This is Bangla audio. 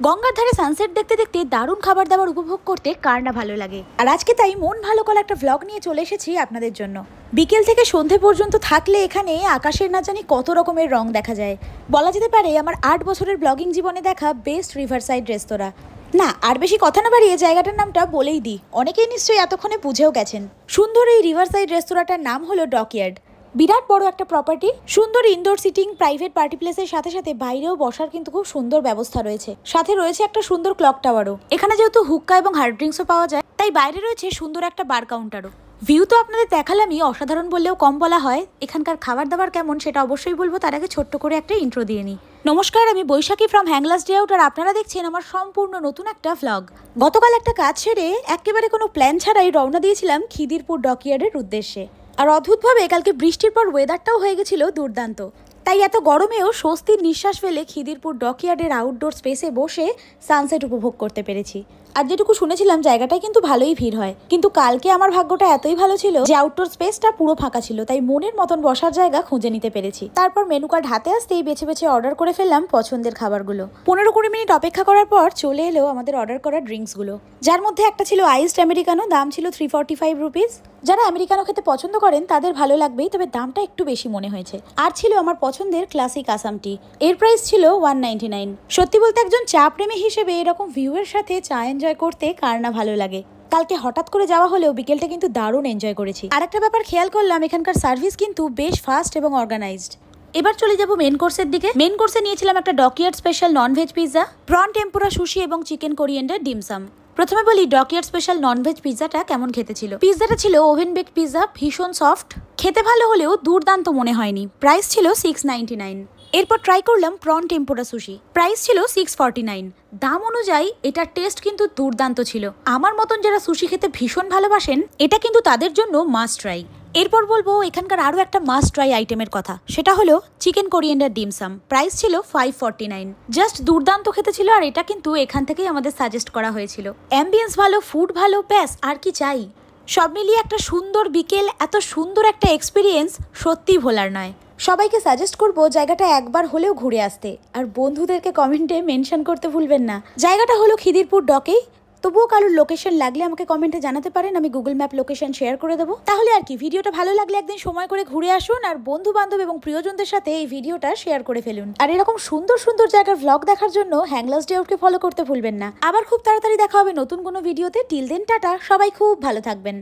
গঙ্গার ধারে সানসেট দেখতে দেখতে দারুণ খাবার দাবার উপভোগ করতে কার না ভালো লাগে। আর আজকে তাই মন ভালো করা একটা ভ্লগ নিয়ে চলে এসেছি আপনাদের জন্য। বিকেল থেকে সন্ধে পর্যন্ত থাকলে এখানে আকাশের না জানি কত রকমের রং দেখা যায়। বলা যেতে পারে আমার 8 বছরের ব্লগিং জীবনে দেখা বেস্ট রিভারসাইড রেস্তোরাঁ। না আর বেশি কথা না বাড়িয়ে জায়গাটার নামটা বলেই দিই, অনেকেই নিশ্চয়ই এতক্ষণে বুঝেও গেছেন। সুন্দর এই রিভারসাইড রেস্তোরাঁটার নাম হলো ডকইয়ার্ড। বিরাট বড় একটা প্রপার্টি, সুন্দর ইনডোর সিটিং, প্রাইভেট পার্টি প্লেসের সাথে সাথে বাইরেও বসার কিন্তু খুব সুন্দর ব্যবস্থা রয়েছে। সাথে রয়েছে একটা সুন্দর ক্লক টাওয়ারও। এখানে যেহেতু হুক্কা এবং হার্ড ড্রিঙ্কসও পাওয়া যায়, তাই বাইরে রয়েছে সুন্দর একটা বার কাউন্টারও। ভিউ তো আপনাদের দেখালামই, অসাধারণ বললেও কম বলা হয়। এখানকার খাবার দাবার কেমন সেটা অবশ্যই বলবো, তার আগে ছোট্ট করে একটা ইন্ট্রো দিয়ে নিই। নমস্কার, আমি বৈশাখী ফ্রম হ্যাংলাস ডে আউট, আর আপনারা দেখছেন আমার সম্পূর্ণ নতুন একটা ভ্লগ। গতকাল একটা কাজ সেরে একেবারে কোনো প্ল্যান ছাড়াই রওনা দিয়েছিলাম খিদিরপুর ডকইয়ার্ডের উদ্দেশ্যে। আর অদ্ভুতভাবে কালকে বৃষ্টির পর ওয়েদারটাও হয়ে গেছিল দুর্দান্ত, তাই এত গরমেও স্বস্তির নিঃশ্বাস ফেলে খিদিরপুর ডকইয়ার্ডের আউটডোর স্পেসে বসে সানসেট উপভোগ করতে পেরেছি। আর যেটুকু শুনেছিলাম জায়গাটায় কিন্তু ভালোই ভিড় হয়, কিন্তু কালকে আমার ভাগ্যটা এতই ভালো ছিল যে আউটডোর স্পেসটা পুরো ফাঁকা ছিল, তাই মনের মতন বসার জায়গা খুঁজে নিতে পেরেছি। তারপর মেনু কার্ড হাতে আসতেই বেছে বেছে অর্ডার করে ফেললাম পছন্দের খাবারগুলো। 15-20 মিনিট অপেক্ষা করার পর চলে এলো আমাদের অর্ডার করা ড্রিঙ্কসগুলো, যার মধ্যে একটা ছিল আইসড আমেরিকানো, দাম ছিল 345 রুপিস। যারা আমেরিকানো খেতে পছন্দ করেন তাদের ভালো লাগবেই, তবে দামটা একটু বেশি মনে হয়েছে। আর ছিল আমার পছন্দের ক্লাসিক আসাম টি, এর প্রাইস ছিল 199। সত্যি বলতে একজন চা প্রেমী হিসেবে এরকম ভিউয়ের সাথে চা এনজয় করতে কার না ভালো লাগে। কালকে হঠাৎ করে যাওয়া হলেও বিকেলটা কিন্তু দারুণ এনজয় করেছি। আর একটা ব্যাপার খেয়াল করলাম, এখানকার সার্ভিস কিন্তু বেশ ফাস্ট এবং অর্গানাইজড। এবার চলে যাব মেন কোর্সের দিকে। মেন কোর্সে নিয়েছিলাম একটা dockyard special non veg pizza, prawn tempura sushi এবং চিকেন কোরিয়েন্ডার ডিমসাম। প্রথমে বলি ডকইয়ার্ড স্পেশাল ননভেজ পিৎজাটা কেমন খেতে ছিল। পিৎজাটা ছিল ওভেন বেকড পিৎজা, ভীষণ সফট, খেতে ভালো হলেও দুর্দান্ত মনে হয়নি। প্রাইস ছিল 699। এরপর ট্রাই করলাম প্রন টেম্পুরা সুশি, প্রাইস ছিল 649। দাম অনুযায়ী এটার টেস্ট কিন্তু দুর্দান্ত ছিল। আমার মতন যারা সুশি খেতে ভীষণ ভালোবাসেন, এটা কিন্তু তাদের জন্য মাস্ট ট্রাই। এরপর বলবো এখানকার আরও একটা মাস্ট ট্রাই আইটেমের কথা, সেটা হলো চিকেন কোরিয়েন্ডার ডিমসাম। প্রাইস ছিল 549। জাস্ট দুর্দান্ত খেতে ছিল, আর এটা কিন্তু এখান থেকেই আমাদের সাজেস্ট করা হয়েছিল। অ্যাম্বিয়েন্স ভালো, ফুড ভালো, ব্যাস আর কি চাই। সব মিলিয়ে একটা সুন্দর বিকেল, এত সুন্দর একটা এক্সপিরিয়েন্স সত্যিই ভোলার নয়। সবাইকে সাজেস্ট করবো জায়গাটা একবার হলেও ঘুরে আসতে, আর বন্ধুদেরকে কমেন্টে মেনশন করতে ভুলবেন না। জায়গাটা হলো খিদিরপুর ডকেই। তবুও কারোর লোকেশন লাগলে আমাকে কমেন্টে জানাতে পারেন, আমি গুগল ম্যাপ লোকেশন শেয়ার করে দেবো। তাহলে আর কি, ভিডিওটা ভালো লাগলে একদিন সময় করে ঘুরে আসুন, আর বন্ধু বান্ধব এবং প্রিয়জনদের সাথে এই ভিডিওটা শেয়ার করে ফেলুন। আর এরকম সুন্দর সুন্দর জায়গার ভ্লগ দেখার জন্য হ্যাংলাস ডে আউটকে ফলো করতে ভুলবেন না। আবার খুব তাড়াতাড়ি দেখা হবে নতুন কোনো ভিডিওতে। টিল দেন টাটা, সবাই খুব ভালো থাকবেন।